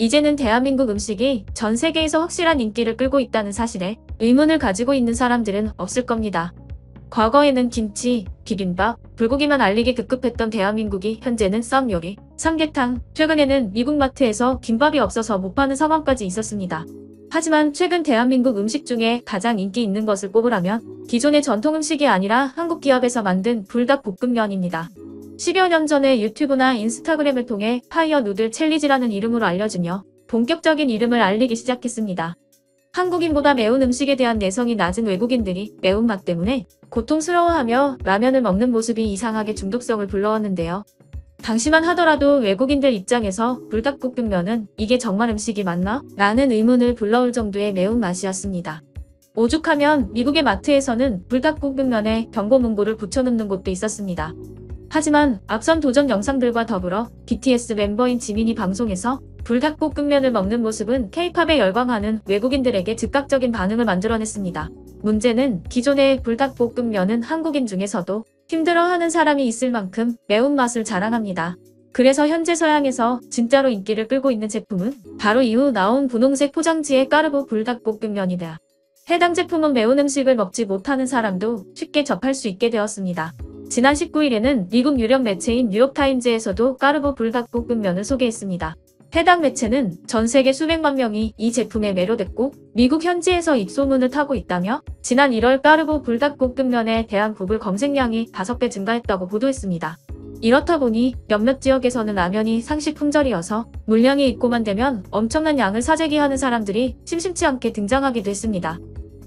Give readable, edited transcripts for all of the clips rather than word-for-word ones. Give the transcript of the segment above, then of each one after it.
이제는 대한민국 음식이 전 세계에서 확실한 인기를 끌고 있다는 사실에 의문을 가지고 있는 사람들은 없을 겁니다. 과거에는 김치, 비빔밥, 불고기만 알리기 급급했던 대한민국이 현재는 쌈 요리, 삼계탕, 최근에는 미국 마트에서 김밥이 없어서 못 파는 상황까지 있었습니다. 하지만 최근 대한민국 음식 중에 가장 인기 있는 것을 꼽으라면 기존의 전통 음식이 아니라 한국 기업에서 만든 불닭볶음면입니다. 10여 년 전에 유튜브나 인스타그램을 통해 파이어 누들 챌리지라는 이름으로 알려지며 본격적인 이름을 알리기 시작했습니다. 한국인보다 매운 음식에 대한 내성이 낮은 외국인들이 매운맛 때문에 고통스러워하며 라면을 먹는 모습이 이상하게 중독성을 불러왔는데요. 당시만 하더라도 외국인들 입장에서 불닭볶음면은 이게 정말 음식이 맞나? 라는 의문을 불러올 정도의 매운맛이었습니다. 오죽하면 미국의 마트에서는 불닭볶음면에 경고 문구를 붙여놓는 곳도 있었습니다. 하지만 앞선 도전 영상들과 더불어 BTS 멤버인 지민이 방송에서 불닭볶음면을 먹는 모습은 K-팝에 열광하는 외국인들에게 즉각적인 반응을 만들어냈습니다. 문제는 기존의 불닭볶음면은 한국인 중에서도 힘들어하는 사람이 있을 만큼 매운맛을 자랑합니다. 그래서 현재 서양에서 진짜로 인기를 끌고 있는 제품은 바로 이후 나온 분홍색 포장지의 까르보 불닭볶음면이다. 해당 제품은 매운 음식을 먹지 못하는 사람도 쉽게 접할 수 있게 되었습니다. 지난 19일에는 미국 유력 매체인 뉴욕타임즈에서도 까르보 불닭볶음면을 소개했습니다. 해당 매체는 전 세계 수백만 명이 이 제품에 매료됐고 미국 현지에서 입소문을 타고 있다며 지난 1월 까르보 불닭볶음면에 대한 구글 검색량이 5배 증가했다고 보도했습니다. 이렇다 보니 몇몇 지역에서는 라면이 상식 품절이어서 물량이 있고만 되면 엄청난 양을 사재기하는 사람들이 심심치 않게 등장하기도 했습니다.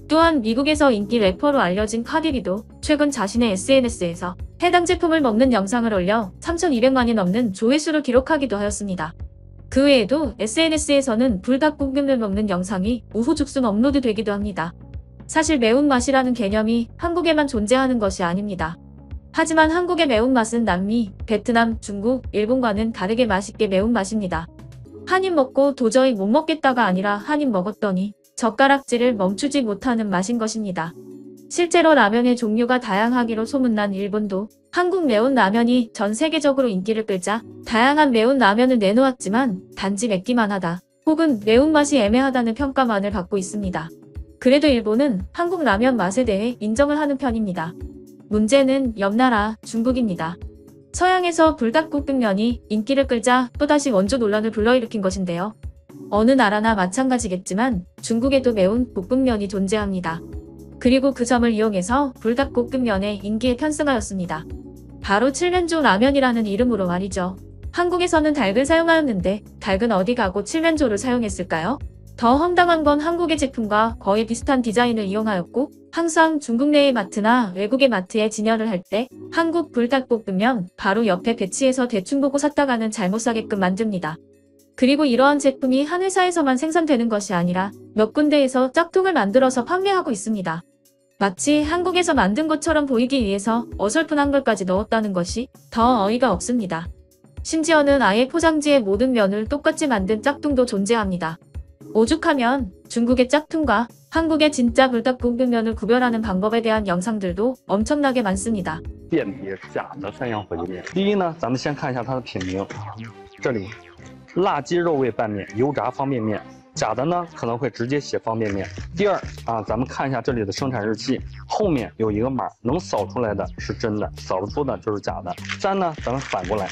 또한 미국에서 인기 래퍼로 알려진 카디비도 최근 자신의 SNS에서 해당 제품을 먹는 영상을 올려 3,200만이 넘는 조회수를 기록하기도 하였습니다. 그 외에도 SNS에서는 불닭볶음면 먹는 영상이 우후죽순 업로드되기도 합니다. 사실 매운맛이라는 개념이 한국에만 존재하는 것이 아닙니다. 하지만 한국의 매운맛은 남미, 베트남, 중국, 일본과는 다르게 맛있게 매운맛입니다. 한 입 먹고 도저히 못 먹겠다가 아니라 한 입 먹었더니 젓가락질을 멈추지 못하는 맛인 것입니다. 실제로 라면의 종류가 다양하기로 소문난 일본도 한국 매운 라면이 전 세계적으로 인기를 끌자 다양한 매운 라면을 내놓았지만 단지 맵기만 하다 혹은 매운맛이 애매하다는 평가만을 받고 있습니다. 그래도 일본은 한국 라면 맛에 대해 인정을 하는 편입니다. 문제는 옆나라 중국입니다. 서양에서 불닭볶음면이 인기를 끌자 또다시 원조 논란을 불러일으킨 것인데요. 어느 나라나 마찬가지겠지만 중국에도 매운 볶음면이 존재합니다. 그리고 그 점을 이용해서 불닭볶음면의 인기에 편승하였습니다. 바로 칠면조 라면이라는 이름으로 말이죠. 한국에서는 닭을 사용하였는데 닭은 어디 가고 칠면조를 사용했을까요? 더 황당한 건 한국의 제품과 거의 비슷한 디자인을 이용하였고 항상 중국 내의 마트나 외국의 마트에 진열을 할 때 한국 불닭볶음면 바로 옆에 배치해서 대충 보고 샀다가는 잘못 사게끔 만듭니다. 그리고 이러한 제품이 한 회사에서만 생산되는 것이 아니라 몇 군데에서 짝퉁을 만들어서 판매하고 있습니다. 마치 한국에서 만든 것처럼 보이기 위해서 어설픈 한글까지 넣었다는 것이 더 어이가 없습니다. 심지어는 아예 포장지의 모든 면을 똑같이 만든 짝퉁도 존재합니다. 오죽하면 중국의 짝퉁과 한국의 진짜 불닭볶음면을 구별하는 방법에 대한 영상들도 엄청나게 많습니다. 辨别假的三阳火鸡面。第一呢，咱们先看一下它的品名，这里辣鸡肉味拌面、油炸方便面，假的呢可能会直接写方便面。第二啊，咱们看一下这里的生产日期，后面有一个码，能扫出来的是真的，扫不出的就是假的。三呢，咱们反过来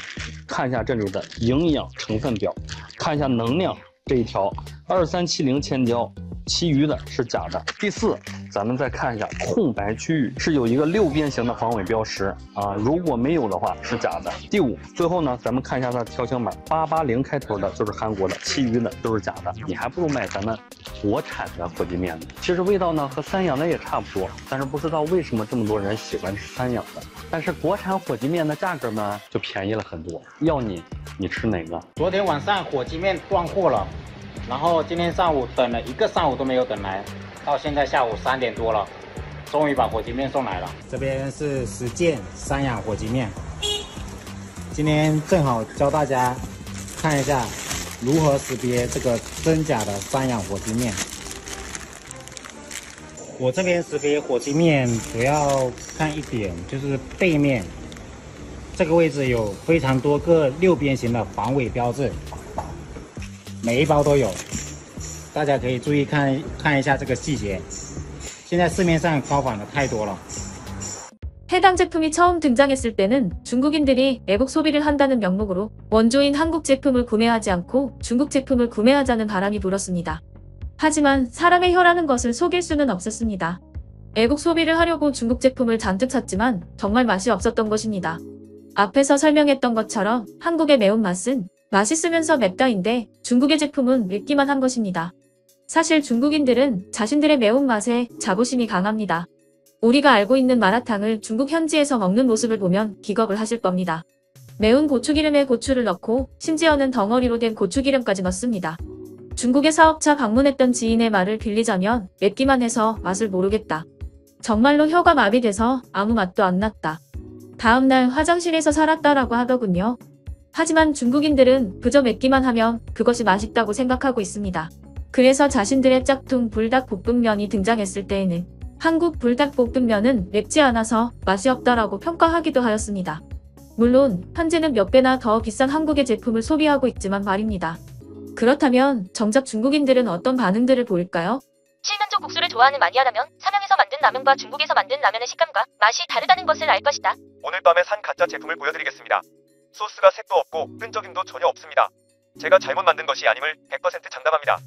看一下这里的营养成分表，看一下能量这一条2370千焦。其余的是假的。第四，咱们再看一下空白区域是有一个6边形的防伪标识啊，如果没有的话是假的。第五，最后呢，咱们看一下它的条形码880开头的就是韩国的，其余的都是假的。你还不如买咱们国产的火鸡面呢。其实味道呢和三养的也差不多，但是不知道为什么这么多人喜欢吃三养的。但是国产火鸡面的价格呢就便宜了很多。要你吃哪个？昨天晚上火鸡面断货了。然后今天上午等了一个上午都没有等来，到现在下午3点多了，终于把火鸡面送来了。这边是10件三养火鸡面，今天正好教大家看一下如何识别这个真假的三养火鸡面。我这边识别火鸡面主要看一点，就是背面这个位置有非常多个6边形的防伪标志。每一包都有，大家可以注意看一下这个细节。现在市面上高仿的太多了。 해당 제품이 처음 등장했을 때는 중국인들이 애국 소비를 한다는 명목으로 원조인 한국 제품을 구매하지 않고 중국 제품을 구매하자는 바람이 불었습니다. 하지만 사람의 혀라는 것을 속일 수는 없었습니다. 애국 소비를 하려고 중국 제품을 잔뜩 샀지만 정말 맛이 없었던 것입니다. 앞에서 설명했던 것처럼 한국의 매운맛은 맛있으면서 맵다인데 중국의 제품은 맵기만 한 것입니다. 사실 중국인들은 자신들의 매운맛에 자부심이 강합니다. 우리가 알고 있는 마라탕을 중국 현지에서 먹는 모습을 보면 기겁을 하실 겁니다. 매운 고추기름에 고추를 넣고 심지어는 덩어리로 된 고추기름까지 넣습니다. 중국의 사업차 방문했던 지인의 말을 빌리자면 맵기만 해서 맛을 모르겠다. 정말로 혀가 마비돼서 아무 맛도 안 났다. 다음날 화장실에서 살았다라고 하더군요. 하지만 중국인들은 그저 맵기만 하면 그것이 맛있다고 생각하고 있습니다. 그래서 자신들의 짝퉁 불닭볶음면이 등장했을 때에는 한국 불닭볶음면은 맵지 않아서 맛이 없다라고 평가하기도 하였습니다. 물론 현재는 몇 배나 더 비싼 한국의 제품을 소비하고 있지만 말입니다. 그렇다면 정작 중국인들은 어떤 반응들을 보일까요? 칠면조 국수를 좋아하는 마니아라면 삼양에서 만든 라면과 중국에서 만든 라면의 식감과 맛이 다르다는 것을 알 것이다. 오늘 밤에 산 가짜 제품을 보여드리겠습니다. 소스가 색도 없고 끈적임도 전혀 없습니다. 제가 잘못 만든 것이 아님을 100% 장담합니다.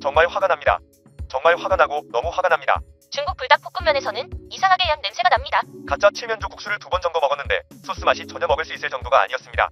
정말 화가 납니다. 정말 화가 나고 너무 화가 납니다. 중국 불닭볶음면에서는 이상하게 얀 냄새가 납니다. 가짜 칠면조 국수를 2번 정도 먹었는데 소스 맛이 전혀 먹을 수 있을 정도가 아니었습니다.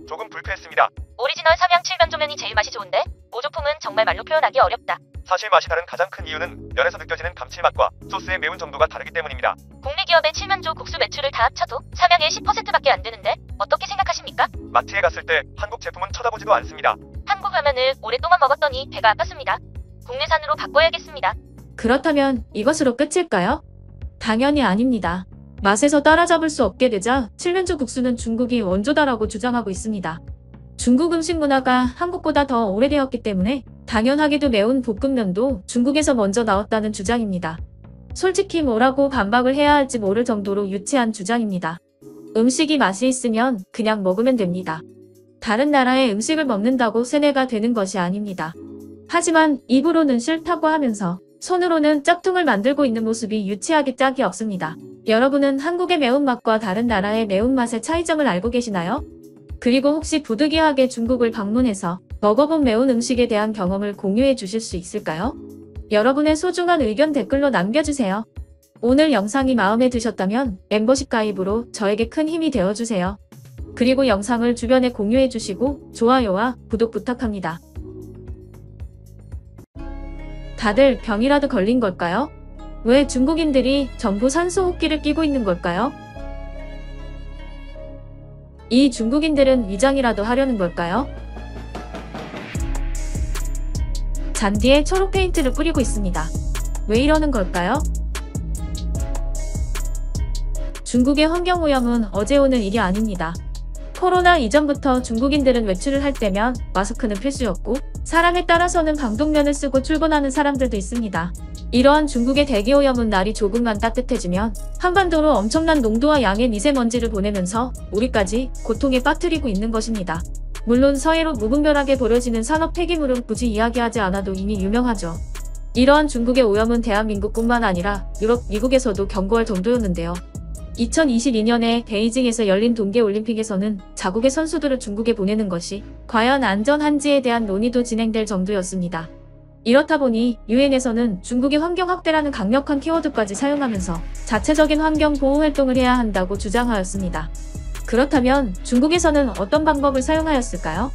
조금 불쾌했습니다. 오리지널 삼양 칠면조면이 제일 맛이 좋은데 모조품은 정말 말로 표현하기 어렵다. 사실 맛이 다른 가장 큰 이유는 면에서 느껴지는 감칠맛과 소스의 매운 정도가 다르기 때문입니다. 국내 기업의 칠면조 국수 매출을 다 합쳐도 삼양의 10%밖에 안 되는데 어떻게 생각하십니까? 마트에 갔을 때 한국 제품은 쳐다보지도 않습니다. 한국 라면을 오랫동안 먹었더니 배가 아팠습니다. 국내산으로 바꿔야겠습니다. 그렇다면 이것으로 끝일까요? 당연히 아닙니다. 맛에서 따라잡을 수 없게 되자 칠면조 국수는 중국이 원조다라고 주장하고 있습니다. 중국 음식 문화가 한국보다 더 오래되었기 때문에 당연하게도 매운 볶음면도 중국에서 먼저 나왔다는 주장입니다. 솔직히 뭐라고 반박을 해야 할지 모를 정도로 유치한 주장입니다. 음식이 맛이 있으면 그냥 먹으면 됩니다. 다른 나라의 음식을 먹는다고 세뇌가 되는 것이 아닙니다. 하지만 입으로는 싫다고 하면서 손으로는 짝퉁을 만들고 있는 모습이 유치하기 짝이 없습니다. 여러분은 한국의 매운맛과 다른 나라의 매운맛의 차이점을 알고 계시나요? 그리고 혹시 부득이하게 중국을 방문해서 먹어본 매운 음식에 대한 경험을 공유해 주실 수 있을까요? 여러분의 소중한 의견 댓글로 남겨주세요. 오늘 영상이 마음에 드셨다면 멤버십 가입으로 저에게 큰 힘이 되어주세요. 그리고 영상을 주변에 공유해 주시고 좋아요와 구독 부탁합니다. 다들 병이라도 걸린 걸까요? 왜 중국인들이 전부 산소호흡기를 끼고 있는 걸까요? 이 중국인들은 위장이라도 하려는 걸까요? 잔디에 초록 페인트를 뿌리고 있습니다. 왜 이러는 걸까요? 중국의 환경오염은 어제 오는 일이 아닙니다. 코로나 이전부터 중국인들은 외출을 할 때면 마스크는 필수였고 사람에 따라서는 방독면을 쓰고 출근하는 사람들도 있습니다. 이러한 중국의 대기오염은 날이 조금만 따뜻해지면 한반도로 엄청난 농도와 양의 미세먼지를 보내면서 우리까지 고통에 빠뜨리고 있는 것입니다. 물론 서해로 무분별하게 버려지는 산업 폐기물은 굳이 이야기하지 않아도 이미 유명하죠. 이러한 중국의 오염은 대한민국뿐만 아니라 유럽, 미국에서도 경고할 정도였는데요. 2022년에 베이징에서 열린 동계올림픽에서는 자국의 선수들을 중국에 보내는 것이 과연 안전한지에 대한 논의도 진행될 정도였습니다. 이렇다 보니 유엔에서는 중국의 환경학대라는 강력한 키워드까지 사용하면서 자체적인 환경보호 활동을 해야 한다고 주장하였습니다. 그렇다면 중국에서는 어떤 방법을 사용하였을까요?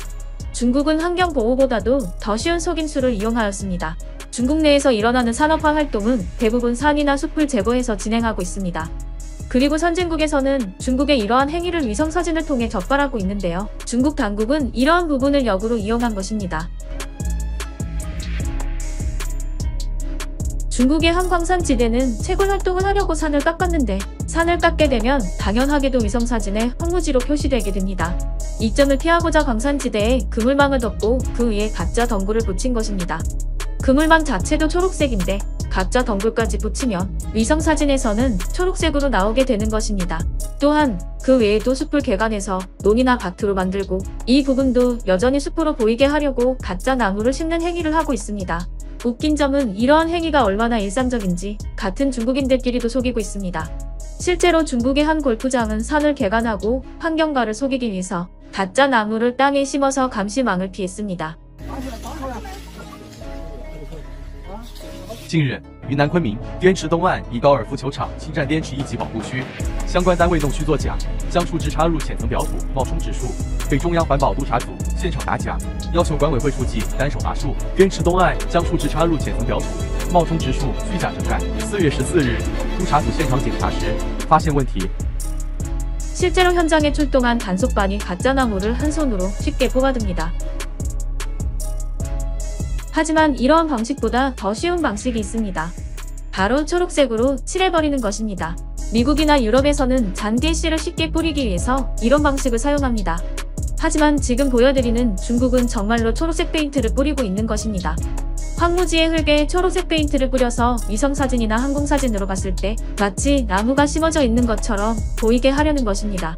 중국은 환경보호보다도 더 쉬운 속임수를 이용하였습니다. 중국 내에서 일어나는 산업화 활동은 대부분 산이나 숲을 제거해서 진행하고 있습니다. 그리고 선진국에서는 중국의 이러한 행위를 위성사진을 통해 적발하고 있는데요. 중국 당국은 이러한 부분을 역으로 이용한 것입니다. 중국의 한 광산지대는 채굴 활동을 하려고 산을 깎았는데 산을 깎게 되면 당연하게도 위성사진에 황무지로 표시되게 됩니다. 이 점을 피하고자 광산지대에 그물망을 덮고 그 위에 가짜 덩굴을 붙인 것입니다. 그물망 자체도 초록색인데 가짜 덩굴까지 붙이면 위성사진에서는 초록색으로 나오게 되는 것입니다. 또한 그 외에도 숲을 개간해서 논이나 밭으로 만들고 이 부분도 여전히 숲으로 보이게 하려고 가짜 나무를 심는 행위를 하고 있습니다. 웃긴 점은 이러한 행위가 얼마나 일상적인지 같은 중국인들끼리도 속이고 있습니다. 실제로 중국의 한 골프장은 산을 개간하고 환경가를 속이기 위해서 가짜 나무를 땅에 심어서 감시망을 피했습니다. 近日，云南昆明滇池东岸一高尔夫球场侵占滇池一级保护区，相关单位弄虚作假，将树枝插入浅层表土，冒充植树，被中央环保督察组现场打假，要求管委会书记单手拔树。滇池东岸将树枝插入浅层表土，冒充植树，虚假整改。4月14日，督察组现场检查时发现问题。 실제로 현장에 출동한 단속반이 가짜 나무를 한 손으로 쉽게 뽑아듭니다. 하지만 이러한 방식보다 더 쉬운 방식이 있습니다. 바로 초록색으로 칠해버리는 것입니다. 미국이나 유럽에서는 잔디에 씨를 쉽게 뿌리기 위해서 이런 방식을 사용합니다. 하지만 지금 보여드리는 중국은 정말로 초록색 페인트를 뿌리고 있는 것입니다. 황무지의 흙에 초록색 페인트를 뿌려서 위성사진이나 항공사진으로 봤을 때 마치 나무가 심어져 있는 것처럼 보이게 하려는 것입니다.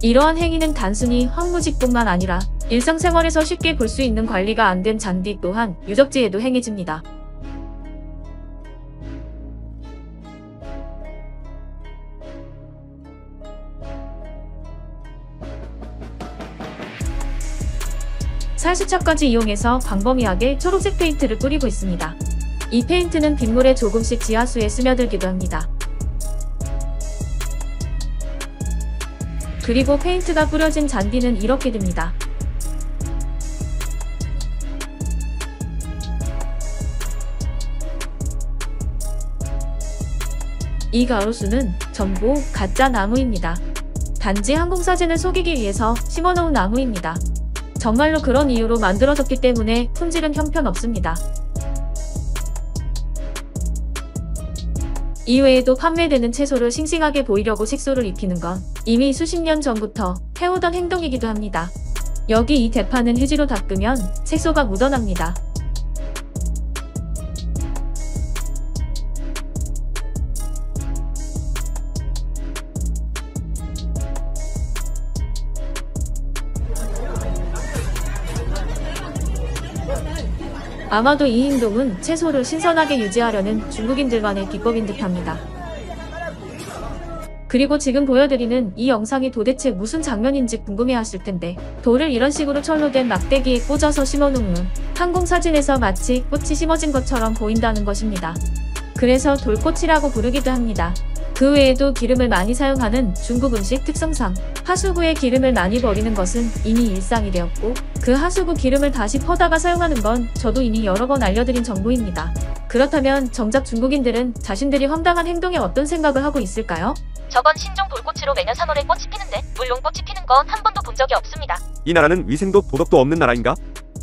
이러한 행위는 단순히 황무지뿐만 아니라 일상생활에서 쉽게 볼 수 있는 관리가 안 된 잔디 또한 유적지에도 행해집니다. 살수차까지 이용해서 광범위하게 초록색 페인트를 뿌리고 있습니다. 이 페인트는 빗물에 조금씩 지하수에 스며들기도 합니다. 그리고 페인트가 뿌려진 잔디는 이렇게 됩니다. 이 가로수는 전부 가짜 나무입니다. 단지 항공사진을 속이기 위해서 심어놓은 나무입니다. 정말로 그런 이유로 만들어졌기 때문에 품질은 형편없습니다. 이외에도 판매되는 채소를 싱싱하게 보이려고 색소를 입히는 건 이미 수십 년 전부터 해오던 행동이기도 합니다. 여기 이 대파는 휴지로 닦으면 색소가 묻어납니다. 아마도 이 행동은 채소를 신선하게 유지하려는 중국인들만의 기법인 듯합니다. 그리고 지금 보여드리는 이 영상이 도대체 무슨 장면인지 궁금해하실 텐데 돌을 이런 식으로 철로 된 막대기에 꽂아서 심어놓으면 항공사진에서 마치 꽃이 심어진 것처럼 보인다는 것입니다. 그래서 돌꽃이라고 부르기도 합니다. 그 외에도 기름을 많이 사용하는 중국 음식 특성상 하수구에 기름을 많이 버리는 것은 이미 일상이 되었고 그 하수구 기름을 다시 퍼다가 사용하는 건 저도 이미 여러 번 알려드린 정보입니다. 그렇다면 정작 중국인들은 자신들이 황당한 행동에 어떤 생각을 하고 있을까요? 저건 신종 돌꽃으로 매년 3월에 꽃이 피는데 물론 꽃이 피는 건 한 번도 본 적이 없습니다. 이 나라는 위생도 도덕도 없는 나라인가?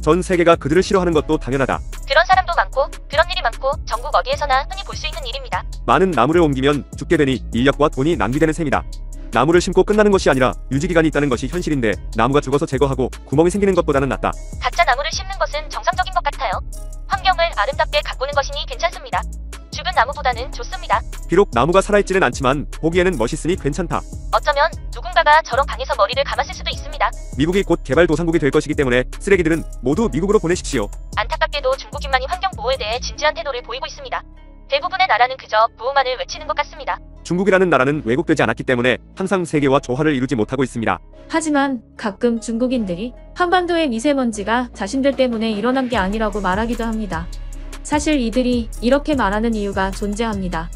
전 세계가 그들을 싫어하는 것도 당연하다. 그런 사람도 많고 그런 일이 많고 전국 어디에서나 흔히 볼 수 있는 일입니다. 많은 나무를 옮기면 죽게 되니 인력과 돈이 낭비되는 셈이다. 나무를 심고 끝나는 것이 아니라 유지기간이 있다는 것이 현실인데 나무가 죽어서 제거하고 구멍이 생기는 것보다는 낫다. 가짜 나무를 심는 것은 정상적인 것 같아요. 환경을 아름답게 가꾸는 것이니 괜찮습니다. 죽은 나무보다는 좋습니다. 비록 나무가 살아있지는 않지만 보기에는 멋있으니 괜찮다. 어쩌면 누군가가 저런 방에서 머리를 감았을 수도 있습니다. 미국이 곧 개발도상국이 될 것이기 때문에 쓰레기들은 모두 미국으로 보내십시오. 안타깝게도 중국인만이 환경 보호에 대해 진지한 태도를 보이고 있습니다. 대부분의 나라는 그저 보호만을 외치는 것 같습니다. 중국이라는 나라는 왜곡되지 않았기 때문에 항상 세계와 조화를 이루지 못하고 있습니다. 하지만 가끔 중국인들이 한반도의 미세먼지가 자신들 때문에 일어난 게 아니라고 말하기도 합니다. 사실 이들이 이렇게 말하는 이유가 존재합니다.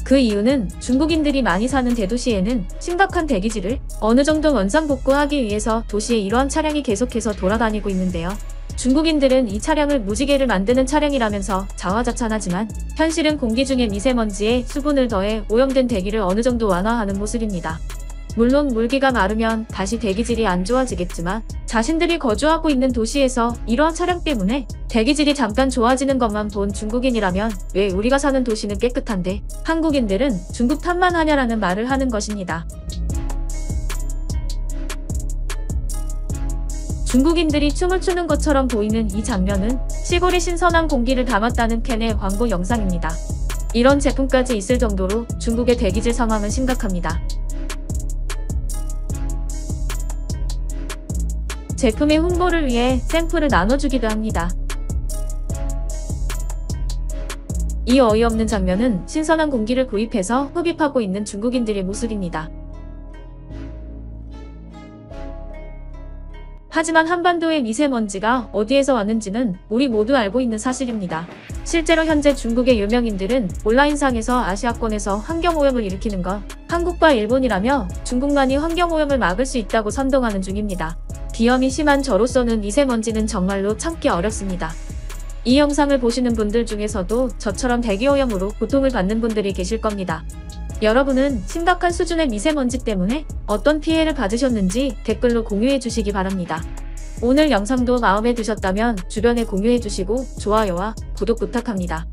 그 이유는 중국인들이 많이 사는 대도시에는 심각한 대기질을 어느 정도 원상복구하기 위해서 도시에 이러한 차량이 계속해서 돌아다니고 있는데요. 중국인들은 이 차량을 무지개를 만드는 차량이라면서 자화자찬하지만 현실은 공기 중에 미세먼지에 수분을 더해 오염된 대기를 어느 정도 완화하는 모습입니다. 물론 물기가 마르면 다시 대기질이 안 좋아지겠지만 자신들이 거주하고 있는 도시에서 이러한 차량 때문에 대기질이 잠깐 좋아지는 것만 본 중국인이라면 왜 우리가 사는 도시는 깨끗한데 한국인들은 중국 탓만 하냐라는 말을 하는 것입니다. 중국인들이 춤을 추는 것처럼 보이는 이 장면은 시골의 신선한 공기를 담았다는 캔의 광고 영상입니다. 이런 제품까지 있을 정도로 중국의 대기질 상황은 심각합니다. 제품의 홍보를 위해 샘플을 나눠주기도 합니다. 이 어이없는 장면은 신선한 공기를 구입해서 흡입하고 있는 중국인들의 모습입니다. 하지만 한반도의 미세먼지가 어디에서 왔는지는 우리 모두 알고 있는 사실입니다. 실제로 현재 중국의 유명인들은 온라인상에서 아시아권에서 환경오염을 일으키는 건 한국과 일본이라며 중국만이 환경오염을 막을 수 있다고 선동하는 중입니다. 비염이 심한 저로서는 미세먼지는 정말로 참기 어렵습니다. 이 영상을 보시는 분들 중에서도 저처럼 대기오염으로 고통을 받는 분들이 계실 겁니다. 여러분은 심각한 수준의 미세먼지 때문에 어떤 피해를 받으셨는지 댓글로 공유해 주시기 바랍니다. 오늘 영상도 마음에 드셨다면 주변에 공유해 주시고 좋아요와 구독 부탁합니다.